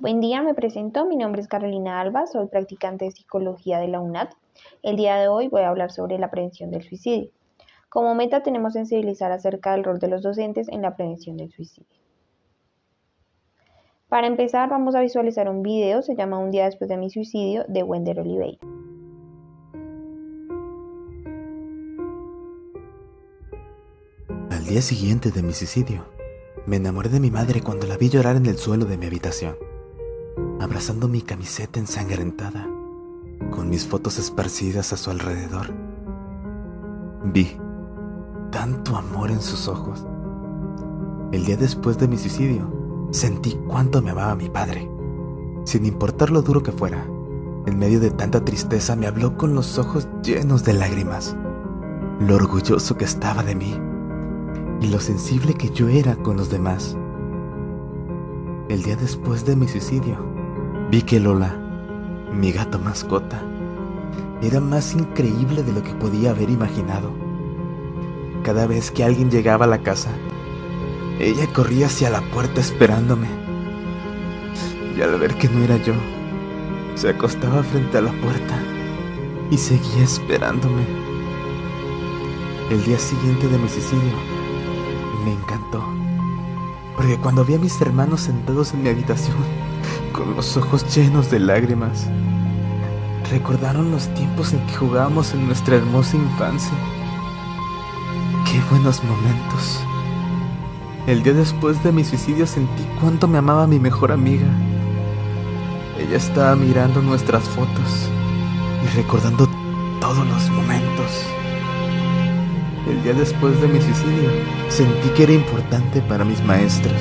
Buen día, me presento. Mi nombre es Carolina Alba, soy practicante de psicología de la UNAD. El día de hoy voy a hablar sobre la prevención del suicidio. Como meta tenemos sensibilizar acerca del rol de los docentes en la prevención del suicidio. Para empezar, vamos a visualizar un video, se llama Un día después de mi suicidio, de Wender Oliveira. Al día siguiente de mi suicidio, me enamoré de mi madre cuando la vi llorar en el suelo de mi habitación, abrazando mi camiseta ensangrentada, con mis fotos esparcidas a su alrededor. Vi tanto amor en sus ojos. El día después de mi suicidio, sentí cuánto me amaba mi padre. Sin importar lo duro que fuera, en medio de tanta tristeza me habló con los ojos llenos de lágrimas, lo orgulloso que estaba de mí y lo sensible que yo era con los demás. El día después de mi suicidio, vi que Lola, mi gato mascota, era más increíble de lo que podía haber imaginado. Cada vez que alguien llegaba a la casa, ella corría hacia la puerta esperándome. Y al ver que no era yo, se acostaba frente a la puerta y seguía esperándome. El día siguiente de mi suicidio, me encantó, porque cuando vi a mis hermanos sentados en mi habitación, con los ojos llenos de lágrimas, recordaron los tiempos en que jugábamos en nuestra hermosa infancia. ¡Qué buenos momentos! El día después de mi suicidio sentí cuánto me amaba mi mejor amiga. Ella estaba mirando nuestras fotos y recordando todos los momentos. El día después de mi suicidio, sentí que era importante para mis maestros.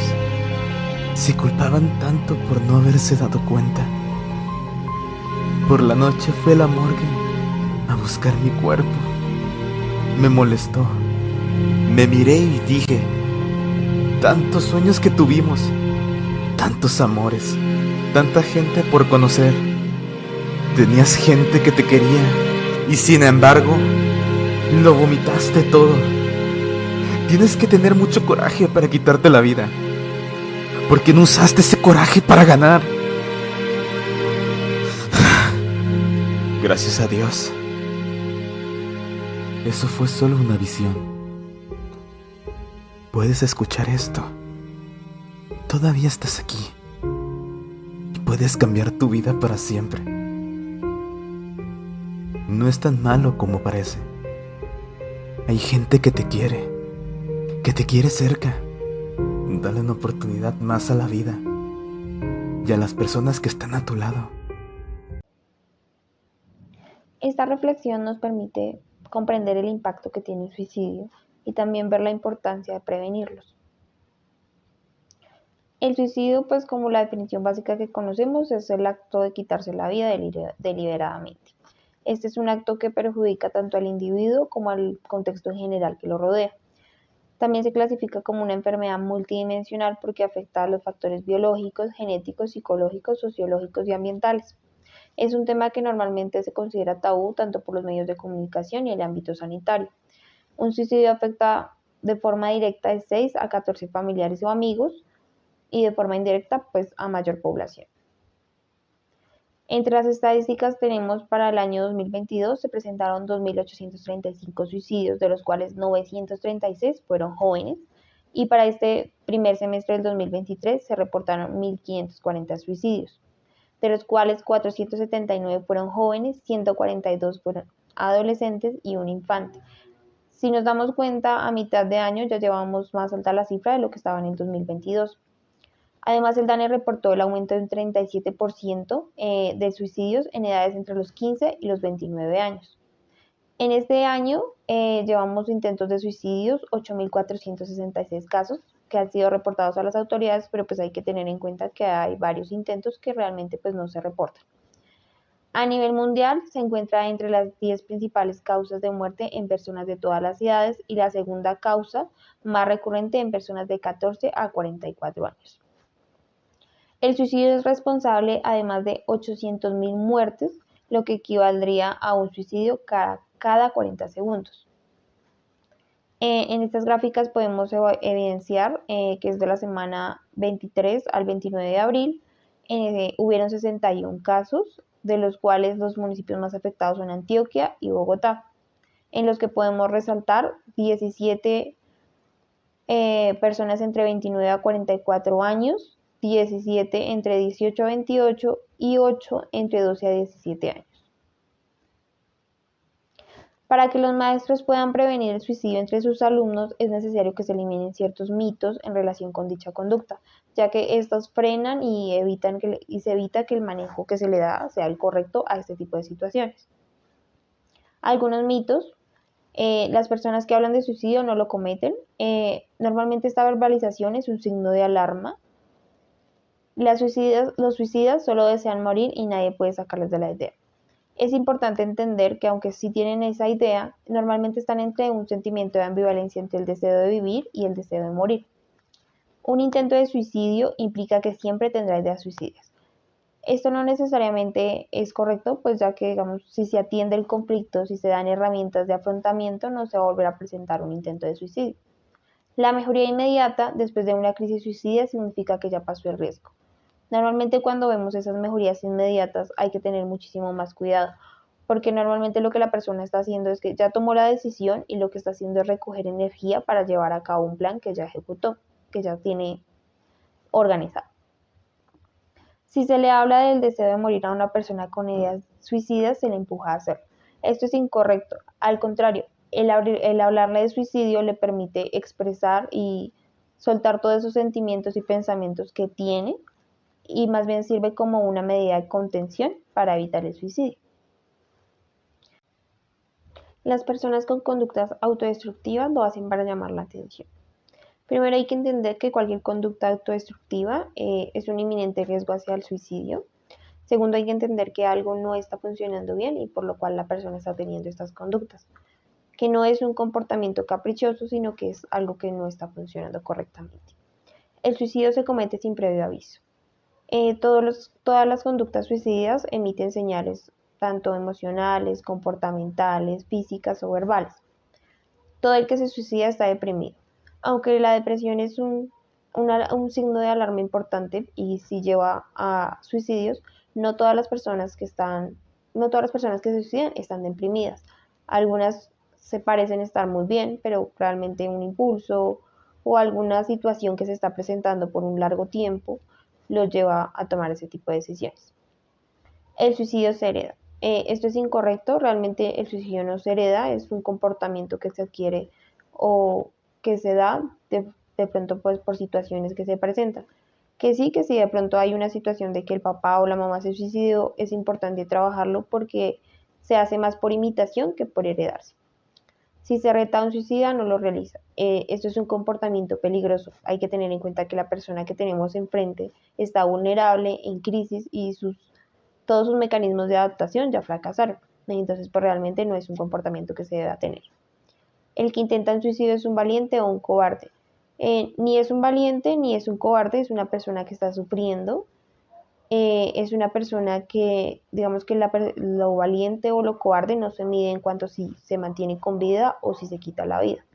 Se culpaban tanto por no haberse dado cuenta. Por la noche fui a la morgue a buscar mi cuerpo. Me molestó. Me miré y dije, tantos sueños que tuvimos, tantos amores, tanta gente por conocer. Tenías gente que te quería y sin embargo, lo vomitaste todo. Tienes que tener mucho coraje para quitarte la vida, porque no usaste ese coraje para ganar. Gracias a Dios. Eso fue solo una visión. Puedes escuchar esto. Todavía estás aquí. Y puedes cambiar tu vida para siempre. No es tan malo como parece. Hay gente que te quiere cerca. Dale una oportunidad más a la vida y a las personas que están a tu lado. Esta reflexión nos permite comprender el impacto que tiene el suicidio y también ver la importancia de prevenirlos. El suicidio, pues como la definición básica que conocemos, es el acto de quitarse la vida deliberadamente. Este es un acto que perjudica tanto al individuo como al contexto en general que lo rodea. También se clasifica como una enfermedad multidimensional porque afecta a los factores biológicos, genéticos, psicológicos, sociológicos y ambientales. Es un tema que normalmente se considera tabú tanto por los medios de comunicación y el ámbito sanitario. Un suicidio afecta de forma directa de 6 a 14 familiares o amigos y de forma indirecta pues a mayor población. Entre las estadísticas tenemos para el año 2022 se presentaron 2.835 suicidios, de los cuales 936 fueron jóvenes, y para este primer semestre del 2023 se reportaron 1.540 suicidios, de los cuales 479 fueron jóvenes, 142 fueron adolescentes y un infante. Si nos damos cuenta, a mitad de año ya llevamos más alta la cifra de lo que estaba en el 2022. Además, el DANE reportó el aumento de un 37% de suicidios en edades entre los 15 y los 29 años. En este año llevamos intentos de suicidios, 8.466 casos que han sido reportados a las autoridades, pero pues hay que tener en cuenta que hay varios intentos que realmente pues no se reportan. A nivel mundial se encuentra entre las 10 principales causas de muerte en personas de todas las edades y la segunda causa más recurrente en personas de 14 a 44 años. El suicidio es responsable además de 800.000 muertes, lo que equivaldría a un suicidio cada 40 segundos. En estas gráficas podemos evidenciar que es de la semana 23 al 29 de abril hubieron 61 casos, de los cuales los municipios más afectados son Antioquia y Bogotá, en los que podemos resaltar 17 personas entre 29 a 44 años, 17 entre 18 a 28 y 8 entre 12 a 17 años. Para que los maestros puedan prevenir el suicidio entre sus alumnos, es necesario que se eliminen ciertos mitos en relación con dicha conducta, ya que estos frenan y se evita que el manejo que se le da sea el correcto a este tipo de situaciones. Algunos mitos: las personas que hablan de suicidio no lo cometen. Normalmente esta verbalización es un signo de alarma. Los suicidas solo desean morir y nadie puede sacarles de la idea. Es importante entender que aunque sí tienen esa idea, normalmente están entre un sentimiento de ambivalencia entre el deseo de vivir y el deseo de morir. Un intento de suicidio implica que siempre tendrá ideas suicidas. Esto no necesariamente es correcto, pues ya que, digamos, si se atiende el conflicto, si se dan herramientas de afrontamiento, no se va a volver a presentar un intento de suicidio. La mejoría inmediata después de una crisis suicida significa que ya pasó el riesgo. Normalmente cuando vemos esas mejorías inmediatas hay que tener muchísimo más cuidado, porque normalmente lo que la persona está haciendo es que ya tomó la decisión y lo que está haciendo es recoger energía para llevar a cabo un plan que ya ejecutó, que ya tiene organizado. Si se le habla del deseo de morir a una persona con ideas suicidas, se le empuja a hacerlo. Esto es incorrecto. Al contrario, el hablarle de suicidio le permite expresar y soltar todos esos sentimientos y pensamientos que tiene, y más bien sirve como una medida de contención para evitar el suicidio. Las personas con conductas autodestructivas lo hacen para llamar la atención. Primero hay que entender que cualquier conducta autodestructiva es un inminente riesgo hacia el suicidio. Segundo, hay que entender que algo no está funcionando bien y por lo cual la persona está teniendo estas conductas, que no es un comportamiento caprichoso, sino que es algo que no está funcionando correctamente. El suicidio se comete sin previo aviso. Todas las conductas suicidas emiten señales tanto emocionales, comportamentales, físicas o verbales. Todo el que se suicida está deprimido. Aunque la depresión es un signo de alarma importante y sí lleva a suicidios, no todas las personas que se suicidan están deprimidas. Algunas se parecen estar muy bien, pero realmente un impulso o alguna situación que se está presentando por un largo tiempo los lleva a tomar ese tipo de decisiones. El suicidio se hereda. Esto es incorrecto, realmente el suicidio no se hereda, es un comportamiento que se adquiere o que se da de pronto pues por situaciones que se presentan. Que sí, que si de pronto hay una situación de que el papá o la mamá se suicidó, es importante trabajarlo porque se hace más por imitación que por heredarse. Si se reta a un suicida, no lo realiza. Esto es un comportamiento peligroso. Hay que tener en cuenta que la persona que tenemos enfrente está vulnerable, en crisis y todos sus mecanismos de adaptación ya fracasaron. Entonces, pues realmente no es un comportamiento que se deba tener. El que intenta un suicidio es un valiente o un cobarde. Ni es un valiente ni es un cobarde, es una persona que está sufriendo. Es una persona que, digamos que lo valiente o lo cobarde no se mide en cuanto si se mantiene con vida o si se quita la vida.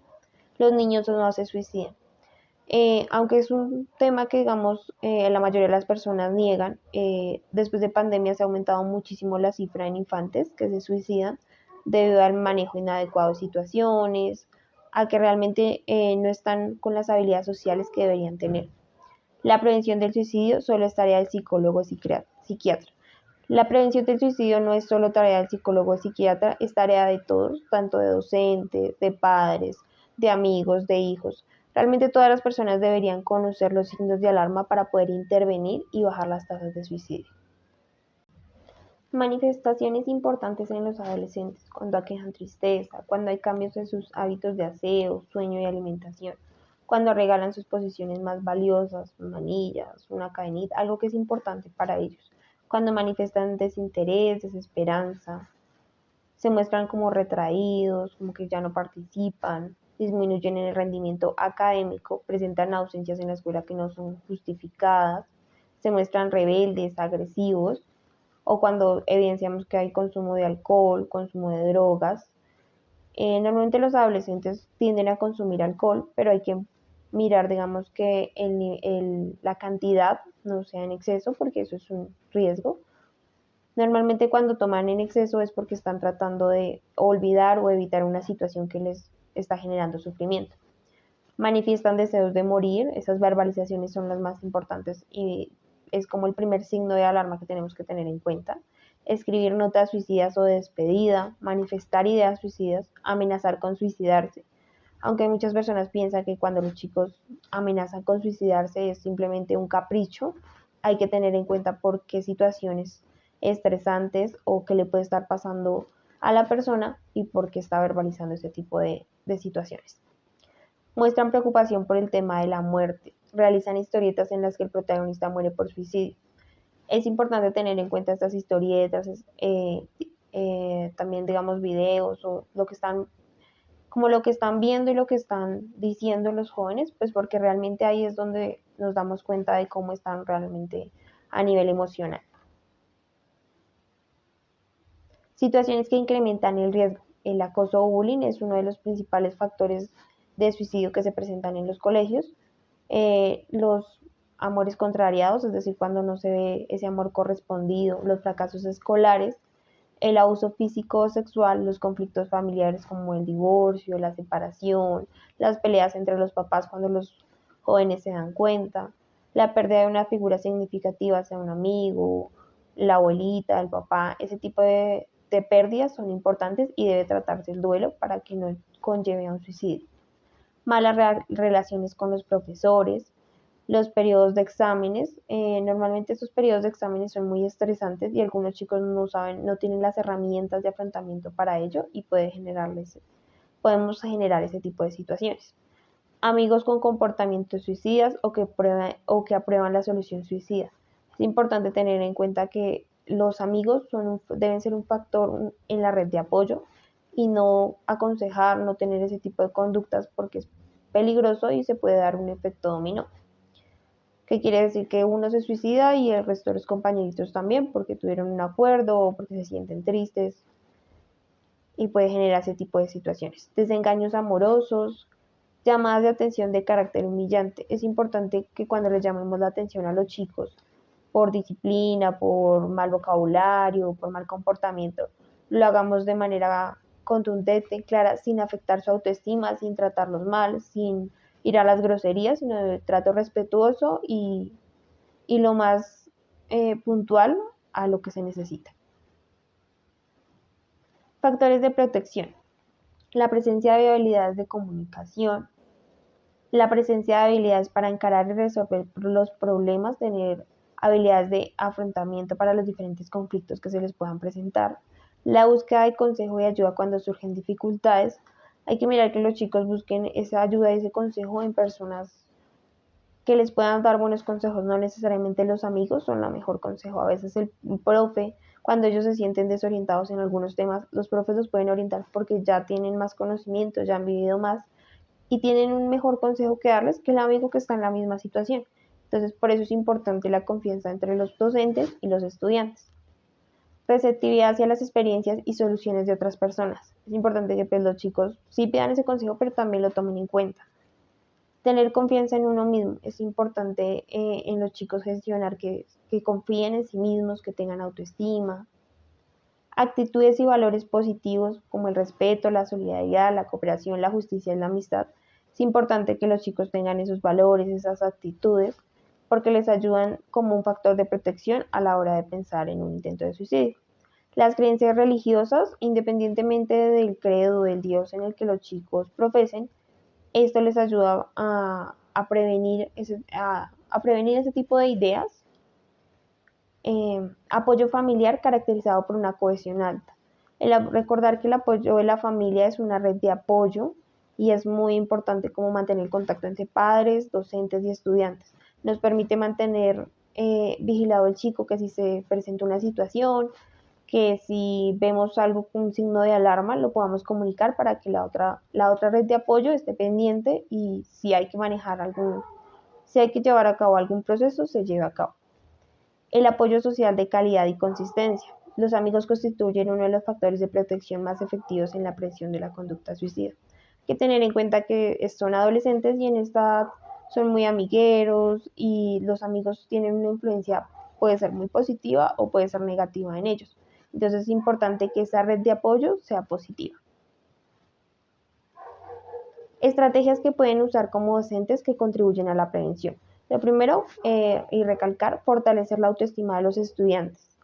Los niños no se suicidan. Aunque es un tema que, digamos, la mayoría de las personas niegan, después de pandemia se ha aumentado muchísimo la cifra en infantes que se suicidan debido al manejo inadecuado de situaciones, a que realmente no están con las habilidades sociales que deberían tener. La prevención del suicidio solo es tarea del psicólogo o psiquiatra. La prevención del suicidio no es solo tarea del psicólogo o psiquiatra, es tarea de todos, tanto de docentes, de padres, de amigos, de hijos. Realmente todas las personas deberían conocer los signos de alarma para poder intervenir y bajar las tasas de suicidio. Manifestaciones importantes en los adolescentes: cuando aquejan tristeza, cuando hay cambios en sus hábitos de aseo, sueño y alimentación, cuando regalan sus posesiones más valiosas, manillas, una cadenita, algo que es importante para ellos, cuando manifiestan desinterés, desesperanza, se muestran como retraídos, como que ya no participan, disminuyen en el rendimiento académico, presentan ausencias en la escuela que no son justificadas, se muestran rebeldes, agresivos, o cuando evidenciamos que hay consumo de alcohol, consumo de drogas. Normalmente los adolescentes tienden a consumir alcohol, pero hay que mirar, digamos, que la cantidad no sea en exceso, porque eso es un riesgo. Normalmente cuando toman en exceso es porque están tratando de olvidar o evitar una situación que les está generando sufrimiento. Manifiestan deseos de morir, esas verbalizaciones son las más importantes y es como el primer signo de alarma que tenemos que tener en cuenta. Escribir notas suicidas o de despedida, manifestar ideas suicidas, amenazar con suicidarse. Aunque muchas personas piensan que cuando los chicos amenazan con suicidarse es simplemente un capricho, hay que tener en cuenta por qué situaciones estresantes o qué le puede estar pasando a la persona y por qué está verbalizando ese tipo de situaciones. Muestran preocupación por el tema de la muerte. Realizan historietas en las que el protagonista muere por suicidio. Es importante tener en cuenta estas historietas, también digamos videos o lo que están, como lo que están viendo y lo que están diciendo los jóvenes, pues porque realmente ahí es donde nos damos cuenta de cómo están realmente a nivel emocional. Situaciones que incrementan el riesgo. El acoso o bullying es uno de los principales factores de suicidio que se presentan en los colegios. Los amores contrariados, es decir, cuando no se ve ese amor correspondido, los fracasos escolares, el abuso físico o sexual, los conflictos familiares como el divorcio, la separación, las peleas entre los papás cuando los jóvenes se dan cuenta, la pérdida de una figura significativa, sea un amigo, la abuelita, el papá, ese tipo de pérdidas son importantes y debe tratarse el duelo para que no conlleve a un suicidio. Malas relaciones con los profesores, los periodos de exámenes. Normalmente estos periodos de exámenes son muy estresantes y algunos chicos no saben, no tienen las herramientas de afrontamiento para ello y podemos generar ese tipo de situaciones. Amigos con comportamientos suicidas o que aprueban la solución suicida. Es importante tener en cuenta que los amigos deben ser un factor en la red de apoyo y no aconsejar, no tener ese tipo de conductas porque es peligroso y se puede dar un efecto dominó. ¿Qué quiere decir? Que uno se suicida y el resto de los compañeritos también porque tuvieron un acuerdo o porque se sienten tristes y puede generar ese tipo de situaciones. Desengaños amorosos, llamadas de atención de carácter humillante. Es importante que cuando les llamemos la atención a los chicos por disciplina, por mal vocabulario, por mal comportamiento, lo hagamos de manera contundente, clara, sin afectar su autoestima, sin tratarlos mal, sin ir a las groserías, sino de trato respetuoso y lo más puntual a lo que se necesita. Factores de protección. La presencia de habilidades de comunicación, la presencia de habilidades para encarar y resolver los problemas, tener habilidades de afrontamiento para los diferentes conflictos que se les puedan presentar, la búsqueda de consejo y ayuda cuando surgen dificultades. Hay que mirar que los chicos busquen esa ayuda y ese consejo en personas que les puedan dar buenos consejos, no necesariamente los amigos son la mejor consejo, a veces el profe, cuando ellos se sienten desorientados en algunos temas, los profes los pueden orientar porque ya tienen más conocimiento, ya han vivido más y tienen un mejor consejo que darles que el amigo que está en la misma situación. Entonces, por eso es importante la confianza entre los docentes y los estudiantes. Receptividad hacia las experiencias y soluciones de otras personas. Es importante que pues, los chicos sí pidan ese consejo, pero también lo tomen en cuenta. Tener confianza en uno mismo. Es importante en los chicos gestionar que confíen en sí mismos, que tengan autoestima. Actitudes y valores positivos como el respeto, la solidaridad, la cooperación, la justicia y la amistad. Es importante que los chicos tengan esos valores, esas actitudes, porque les ayudan como un factor de protección a la hora de pensar en un intento de suicidio. Las creencias religiosas, independientemente del credo, del Dios en el que los chicos profesen, esto les ayuda a prevenir ese tipo de ideas. Apoyo familiar caracterizado por una cohesión alta. Recordar que el apoyo de la familia es una red de apoyo y es muy importante como mantener el contacto entre padres, docentes y estudiantes. Nos permite mantener vigilado el chico que si se presenta una situación, que si vemos algo con un signo de alarma lo podamos comunicar para que la otra red de apoyo esté pendiente y si hay que si hay que llevar a cabo algún proceso, se lleve a cabo. El apoyo social de calidad y consistencia. Los amigos constituyen uno de los factores de protección más efectivos en la prevención de la conducta suicida. que tener en cuenta que son adolescentes y en esta edad son muy amigueros y los amigos tienen una influencia, puede ser muy positiva o puede ser negativa en ellos. Entonces es importante que esa red de apoyo sea positiva. Estrategias que pueden usar como docentes que contribuyen a la prevención. Lo primero, y recalcar, fortalecer la autoestima de los estudiantes.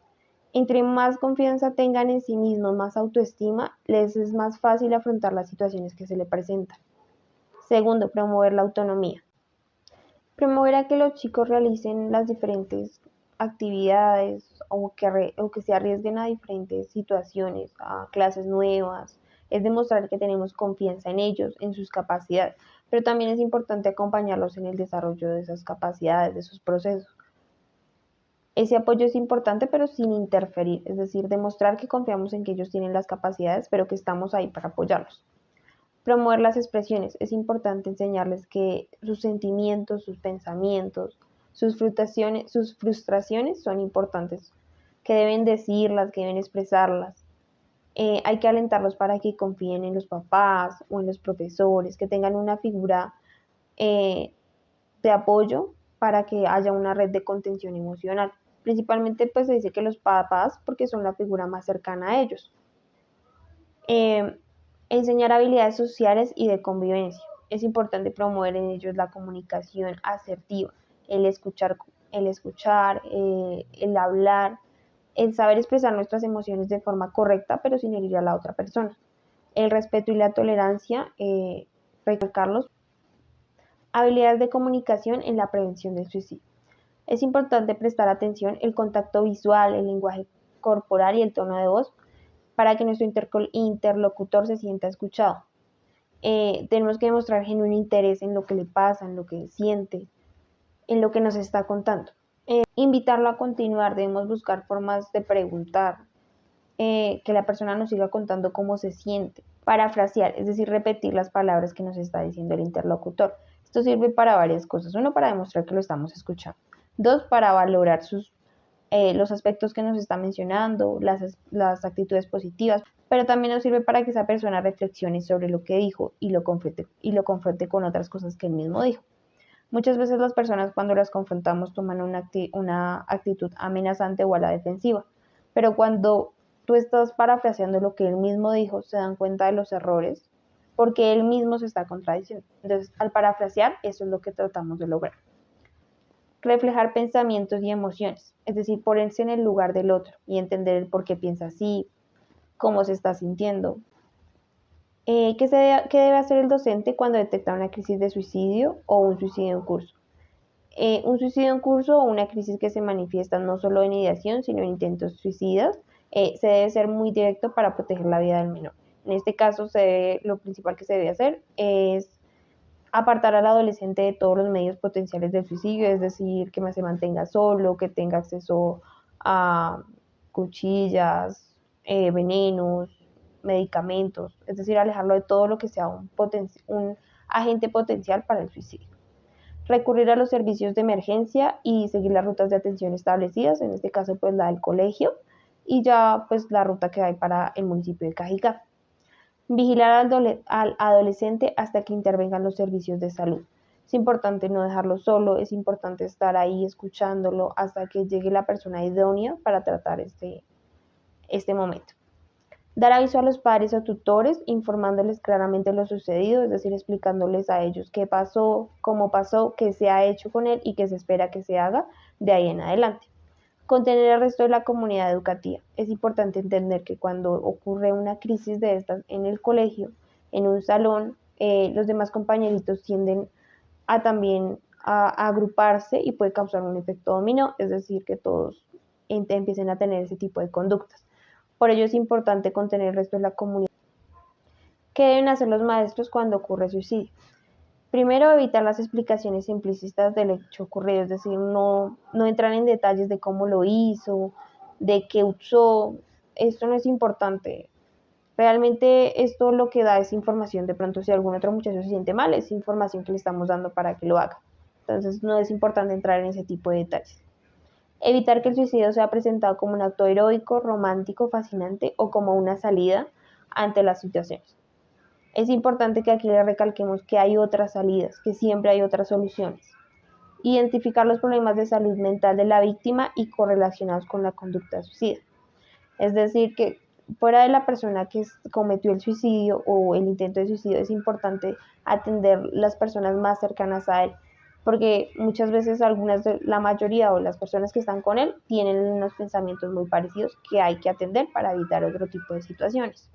Entre más confianza tengan en sí mismos, más autoestima, les es más fácil afrontar las situaciones que se les presentan. Segundo, promover la autonomía. Promover a que los chicos realicen las diferentes actividades o que se arriesguen a diferentes situaciones, a clases nuevas, es demostrar que tenemos confianza en ellos, en sus capacidades, pero también es importante acompañarlos en el desarrollo de esas capacidades, de sus procesos. Ese apoyo es importante, pero sin interferir, es decir, demostrar que confiamos en que ellos tienen las capacidades, pero que estamos ahí para apoyarlos. Promover las expresiones. Es importante enseñarles que sus sentimientos, sus pensamientos, sus frustraciones son importantes, que deben decirlas, que deben expresarlas. Hay que alentarlos para que confíen en los papás o en los profesores, que tengan una figura eh, de apoyo para que haya una red de contención emocional. Principalmente pues se dice que los papás porque son la figura más cercana a ellos. Eh, Enseñar habilidades sociales y de convivencia. Es importante promover en ellos la comunicación asertiva, el escuchar, el hablar, el saber expresar nuestras emociones de forma correcta, pero sin herir a la otra persona. El respeto y la tolerancia, recalcarlos. Habilidades de comunicación en la prevención del suicidio. Es importante prestar atención el contacto visual, el lenguaje corporal y el tono de voz para que nuestro interlocutor se sienta escuchado. Tenemos que demostrar genuino interés en lo que le pasa, en lo que siente, en lo que nos está contando. Invitarlo a continuar, debemos buscar formas de preguntar, que la persona nos siga contando cómo se siente. Parafrasear, es decir, repetir las palabras que nos está diciendo el interlocutor. Esto sirve para varias cosas. Uno, para demostrar que lo estamos escuchando. Dos, para valorar los aspectos que nos está mencionando, las actitudes positivas, pero también nos sirve para que esa persona reflexione sobre lo que dijo y lo confronte con otras cosas que él mismo dijo. Muchas veces las personas cuando las confrontamos toman una actitud amenazante o a la defensiva, pero cuando tú estás parafraseando lo que él mismo dijo, se dan cuenta de los errores porque él mismo se está contradiciendo. Entonces, al parafrasear, eso es lo que tratamos de lograr. Reflejar pensamientos y emociones, es decir, ponerse en el lugar del otro y entender el por qué piensa así, cómo se está sintiendo. ¿Qué debe hacer el docente cuando detecta una crisis de suicidio o un suicidio en curso? Un suicidio en curso o una crisis que se manifiesta no solo en ideación, sino en intentos suicidas, se debe ser muy directo para proteger la vida del menor. En este caso, lo principal que se debe hacer es apartar al adolescente de todos los medios potenciales del suicidio, es decir, que se mantenga solo, que tenga acceso a cuchillas, venenos, medicamentos, es decir, alejarlo de todo lo que sea un agente potencial para el suicidio. Recurrir a los servicios de emergencia y seguir las rutas de atención establecidas, en este caso pues la del colegio y ya pues la ruta que hay para el municipio de Cajicá. Vigilar al adolescente hasta que intervengan los servicios de salud. Es importante no dejarlo solo, es importante estar ahí escuchándolo hasta que llegue la persona idónea para tratar este momento. Dar aviso a los padres o tutores informándoles claramente lo sucedido, es decir, explicándoles a ellos qué pasó, cómo pasó, qué se ha hecho con él y qué se espera que se haga de ahí en adelante. Contener al resto de la comunidad educativa. Es importante entender que cuando ocurre una crisis de estas en el colegio, en un salón, los demás compañeritos tienden a también a agruparse y puede causar un efecto dominó, es decir, que todos empiecen a tener ese tipo de conductas. Por ello es importante contener el resto de la comunidad. ¿Qué deben hacer los maestros cuando ocurre suicidio? Primero, evitar las explicaciones simplistas del hecho ocurrido, es decir, no entrar en detalles de cómo lo hizo, de qué usó, esto no es importante. Realmente esto lo que da es información, de pronto si algún otro muchacho se siente mal, es información que le estamos dando para que lo haga. Entonces no es importante entrar en ese tipo de detalles. Evitar que el suicidio sea presentado como un acto heroico, romántico, fascinante o como una salida ante las situaciones. Es importante que aquí le recalquemos que hay otras salidas, que siempre hay otras soluciones. Identificar los problemas de salud mental de la víctima y correlacionados con la conducta suicida. Es decir, que fuera de la persona que cometió el suicidio o el intento de suicidio, es importante atender las personas más cercanas a él, porque muchas veces la mayoría o las personas que están con él tienen unos pensamientos muy parecidos que hay que atender para evitar otro tipo de situaciones.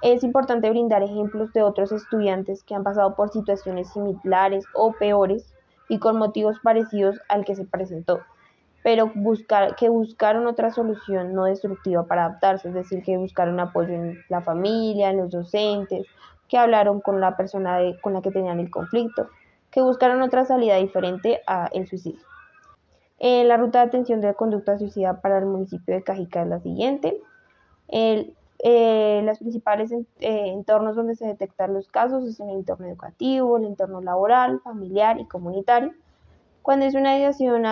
Es importante brindar ejemplos de otros estudiantes que han pasado por situaciones similares o peores y con motivos parecidos al que se presentó, pero buscaron otra solución no destructiva para adaptarse, es decir, que buscaron apoyo en la familia, en los docentes, que hablaron con la persona con la que tenían el conflicto, que buscaron otra salida diferente al suicidio. La ruta de atención de conducta suicida para el municipio de Cajica es la siguiente. Los principales entornos donde se detectan los casos es en el entorno educativo, el entorno laboral, familiar y comunitario. Cuando es una ideación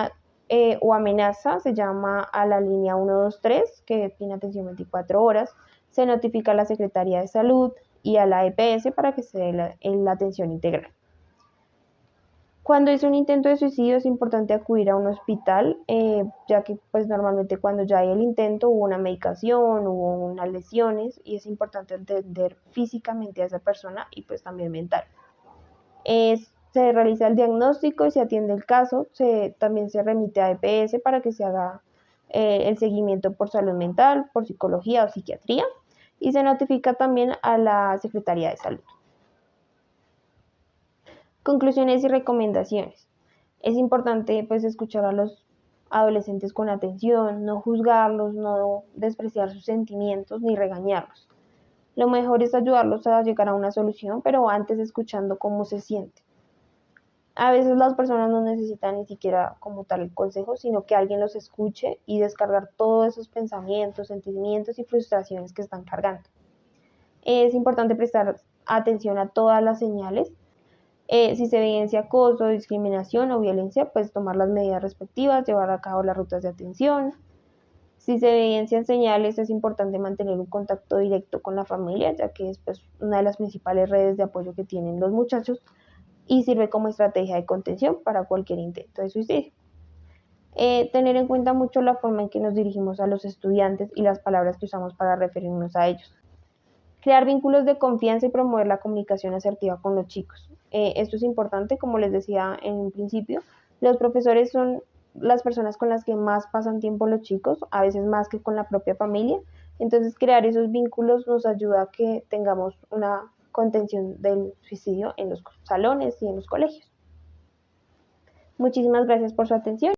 o amenaza, se llama a la línea 123, que tiene atención 24 horas. Se notifica a la Secretaría de Salud y a la EPS para que se dé la atención integral. Cuando es un intento de suicidio es importante acudir a un hospital, ya que pues normalmente cuando ya hay el intento hubo una medicación, hubo unas lesiones y es importante atender físicamente a esa persona y pues también mental. Se realiza el diagnóstico y se atiende el caso, también se remite a EPS para que se haga el seguimiento por salud mental, por psicología o psiquiatría y se notifica también a la Secretaría de Salud. Conclusiones y recomendaciones. Es importante pues escuchar a los adolescentes con atención, no juzgarlos, no despreciar sus sentimientos ni regañarlos. Lo mejor es ayudarlos a llegar a una solución, pero antes escuchando cómo se siente. A veces las personas no necesitan ni siquiera como tal el consejo, sino que alguien los escuche y descargar todos esos pensamientos, sentimientos y frustraciones que están cargando. Es importante prestar atención a todas las señales. Si se evidencia acoso, discriminación o violencia, pues tomar las medidas respectivas, llevar a cabo las rutas de atención. Si se evidencian señales, es importante mantener un contacto directo con la familia, ya que es pues, una de las principales redes de apoyo que tienen los muchachos y sirve como estrategia de contención para cualquier intento de suicidio. Tener en cuenta mucho la forma en que nos dirigimos a los estudiantes y las palabras que usamos para referirnos a ellos. Crear vínculos de confianza y promover la comunicación asertiva con los chicos. Esto es importante, como les decía en un principio, los profesores son las personas con las que más pasan tiempo los chicos, a veces más que con la propia familia. Entonces, crear esos vínculos nos ayuda a que tengamos una contención del suicidio en los salones y en los colegios. Muchísimas gracias por su atención.